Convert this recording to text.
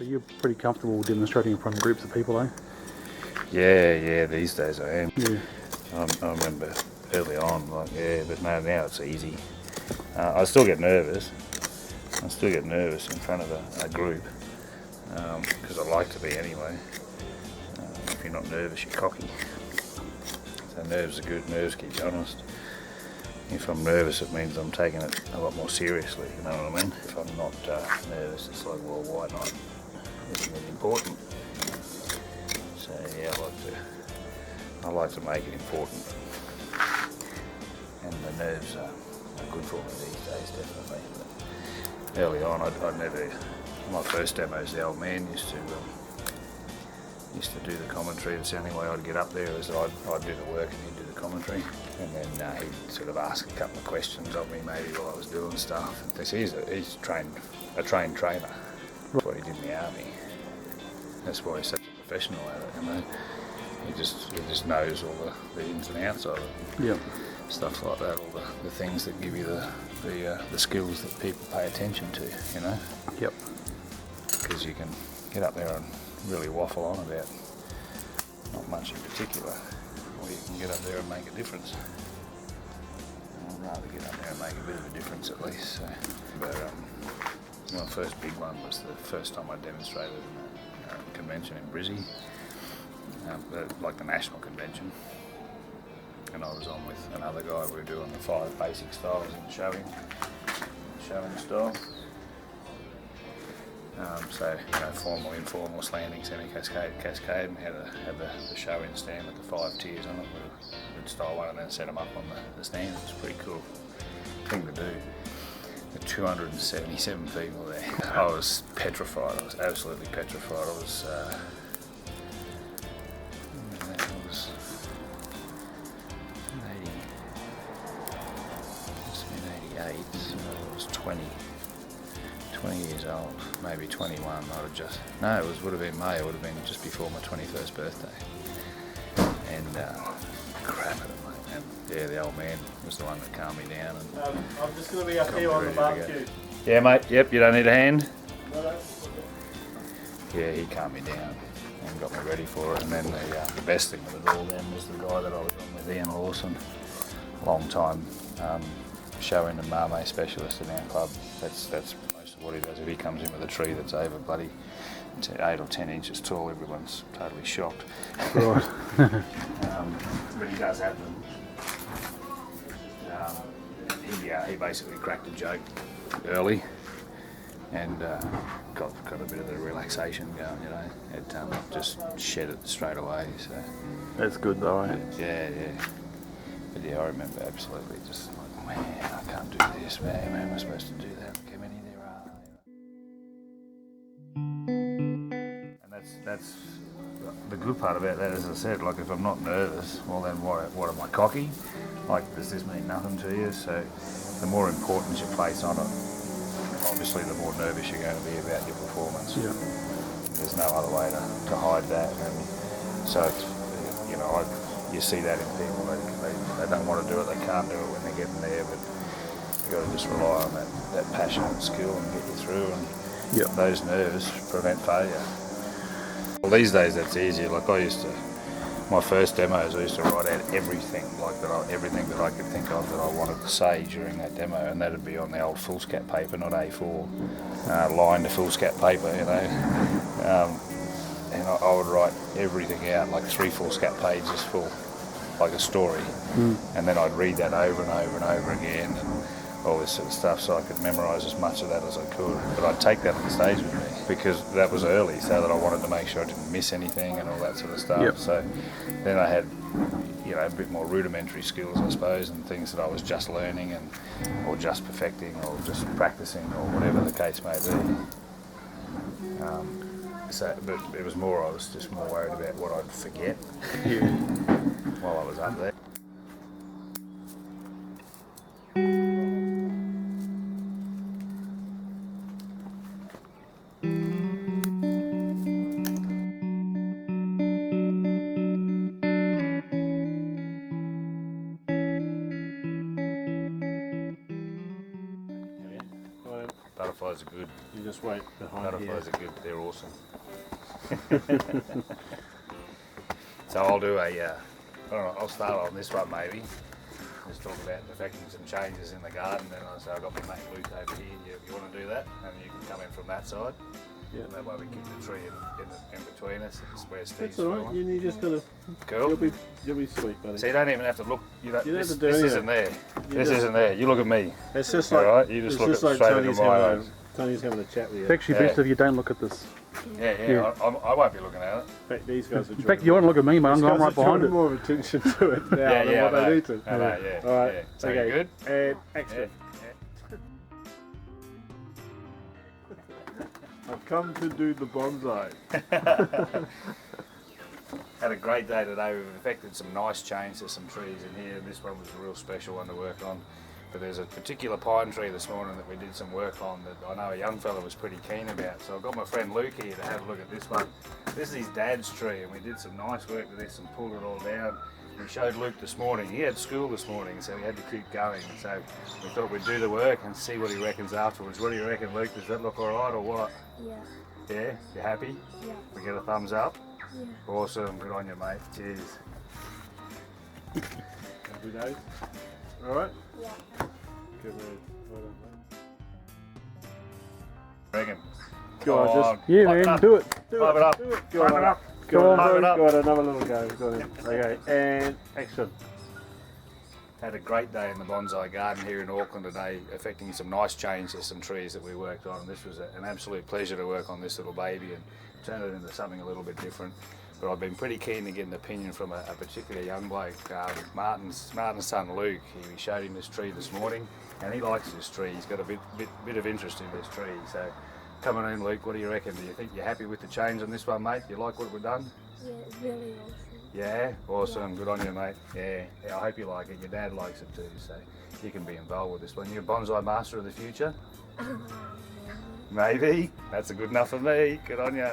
So you're pretty comfortable demonstrating in front of groups of people, eh? Yeah, these days I am. Yeah. I remember early on, but now it's easy. I still get nervous. I still get nervous in front of a group, because I like to be anyway. If you're not nervous, you're cocky. So nerves are good, nerves keep you honest. If I'm nervous, it means I'm taking it a lot more seriously, you know what I mean? If I'm not nervous, it's like, well, why not? Isn't it important? So yeah, I like to make it important. And the nerves are good for me these days, definitely. But early on, I'd never, my first demos, the old man used to do the commentary. That's the only way I'd get up there, is I'd do the work and he'd do the commentary. And then he'd sort of ask a couple of questions of me maybe while I was doing stuff. He's a trained trainer. That's what he did in the army. That's why he's such a professional at it, you know. He just knows all the ins and outs of it. Yep. Stuff like that, all the things that give you the skills that people pay attention to, you know. Yep. Because you can get up there and really waffle on about not much in particular, or you can get up there and make a difference. I'd rather get up there and make a bit of a difference at least. So. But my first big one was the first time I demonstrated in a convention in Brizzy, like the national convention. And I was on with another guy. We were doing the 5 basic styles and showing style. So, you know, formal, informal, slanting, semi-cascade, cascade, and had the show-in stand with the 5 tiers on it. We'd style one and then set them up on the stand. It was a pretty cool thing to do. There were 277 people there. I was petrified. I was absolutely petrified. I was 88, so I was 20 years old, maybe 21. It would have been May. It would have been just before my 21st birthday. And crap at it, mate. And yeah, the old man was the one that calmed me down. And I'm just going to be up here on the barbecue. Yeah, mate. Yep. You don't need a hand. No. Yeah, he calmed me down and got me ready for it. And then the best thing of it all then was the guy that I was on with, Ian Lawson, long time showing and marmot specialist in our club. That's most of what he does. If he comes in with a tree that's over bloody 8 or 10 inches tall, everyone's totally shocked. Right. But he does have them. He basically cracked a joke early and got a bit of the relaxation going, you know. It just shed it straight away. So That's good though, eh? yeah. But yeah, I remember absolutely just like, man, I can't do this, man. How am I supposed to do that? How many there are? And that's the good part about that, as I said. Like, if I'm not nervous, well then what am I, cocky? Like, does this mean nothing to you? So the more importance you place on it, obviously the more nervous you're going to be about your performance. Yeah. There's no other way to hide that. And so it's, you know, you see that in people. They don't want to do it, they can't do it when they're getting there, but you've got to just rely on that passion and skill and get you through, and Yep. those nerves prevent failure. Well, these days that's easier. Like, my first demos, I used to write out everything, everything that I could think of that I wanted to say during that demo, and that'd be on the old foolscap paper, not A4, lined to foolscap paper, you know. And I would write everything out, like 3 foolscap pages full, like a story. And then I'd read that over and over and over again, and all this sort of stuff, so I could memorise as much of that as I could. But I'd take that on stage with me, because that was early, so that I wanted to make sure I didn't miss anything and all that sort of stuff. Yep. So then I had, you know, a bit more rudimentary skills, I suppose, and things that I was just learning or just perfecting or just practicing or whatever the case may be. But it was more, I was just more worried about what I'd forget while I was up there. Butterflies are good. You just wait behind Butterflies here. are good. They're awesome. So I'll do I'll start on this one maybe. Just talk about effecting some changes in the garden. Then I've got my mate Luke over here. You want to do that? And you can come in from that side. Yeah. And that way we keep the tree in between us. It's where Steve's That's alright, you just gotta, Cool. you'll be sweet, buddy. So you don't even have to look. You don't You don't this have to do this anything. isn't there. You This just- isn't there. You look at me. It's just like, Alright, you just it's look just like straight Tony's into my having, eyes. Tony's having a chat with you. It's actually Yeah. best if you don't look at this. Yeah. Yeah. I won't be looking at it. In fact, these guys are In fact, you want to look at me, mate. I'm These guys right are behind drawing it. more attention to it now Yeah, than yeah, what I know. they need to. I know, yeah. Alright, Yeah. So okay. you good? And action. Yeah. I've come to do the bonsai. Had a great day today. We've effected some nice change to some trees in here. This one was a real special one to work on. But there's a particular pine tree this morning that we did some work on that I know a young fella was pretty keen about. So I've got my friend Luke here to have a look at this one. This is his dad's tree, and we did some nice work with this and pulled it all down. We showed Luke this morning. He had school this morning, so he had to keep going. So we thought we'd do the work and see what he reckons afterwards. What do you reckon, Luke? Does that look all right or what? Yeah, Yeah? You happy? yeah, We get a thumbs up? yeah. Awesome. Good on you, mate. Cheers. Happy days. Alright? Yeah. Good man. Well done, mate. Reckon? Go on, just Yeah, Pipe it man, up. do it. Pipe it up. do it. Go Pipe on. it up. Go on, Pipe it up. go on, another little go. Go on. Okay, and action. Had a great day in the bonsai garden here in Auckland today, effecting some nice change to some trees that we worked on. This was an absolute pleasure to work on this little baby and turn it into something a little bit different. But I've been pretty keen to get an opinion from a particular young bloke, Martin's son Luke. He showed him this tree this morning, and he likes this tree. He's got a bit of interest in this tree. So, coming in, Luke, what do you reckon? Do you think you're happy with the change on this one, mate? You like what we've done? Yeah, it's really awesome. Yeah, awesome. Good on you, mate. Yeah, I hope you like it. Your dad likes it too, so you can be involved with this one. You're a bonsai master of the future? Maybe. That's a good enough for me. Good on you.